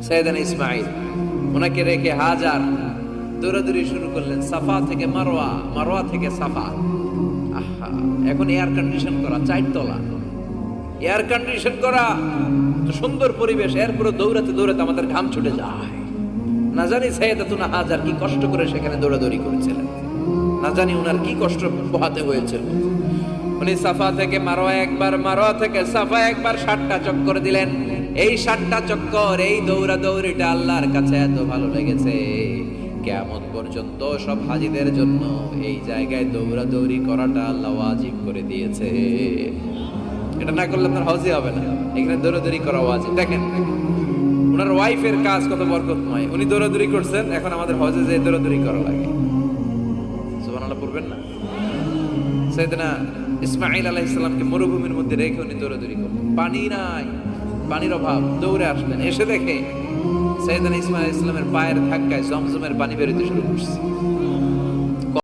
সাইয়েদানা ইসমাঈল, ওনাকে রেখে হাজার দৌড়াদৌড়ি শুরু করলেন সাফা থেকে মারওয়া, মারওয়া থেকে সাফা। আহা, এখন এয়ার কন্ডিশন করা, 4 তলা এয়ার কন্ডিশন করা, তো সুন্দর পরিবেশ, এরপরে দৌড়াতে দৌড়াতে আমাদের ঘাম ছুটে যায়। না জানি সাইয়েদাতুনা হাজার কি কষ্ট করে সেখানে দৌড়াদৌড়ি করেছিলেন, না জানি ওনার কি কষ্ট পোহাতে হয়েছিল। উনি সাফা থেকে মারওয়া একবার, মারওয়া থেকে সাফা একবার 60টা চক্কর দিলেন। এই 60টা চক্কর, এই দৌড়াদৌড়িটা আল্লাহর কাছে এত ভালো লেগেছে, কিয়ামত পর্যন্ত সব হাজীদের জন্য এই জায়গায় দৌড়াদৌড়ি করাটা আল্লাহ ওয়াজিব করে দিয়েছে। এটা না করলে আপনার হজই হবে না, এখানে দৌড়াদৌড়ি করা ওয়াজিব। দেখেন ওনার ওয়াইফের কাজ কত বরকতময়, উনি দৌড়াদৌড়ি করছেন, এখন আমাদের হজে যে দৌড়াদৌড়ি করা লাগে। সুবহানাল্লাহ পড়বেন না? সাইয়েদনা ইসমাঈল আলাইহিস সালামকে মরুভূমির মধ্যে রেখে উনি দৌড়াদৌড়ি করলেন, পানি নাই, পানির অভাব, দৌড়ে আসলেন, এসে দেখে সাইয়েদনা ইসমাঈল আলাইহিস সালামের পায়ের ধাক্কায় জমজমের পানি বের হতে শুরু করছে।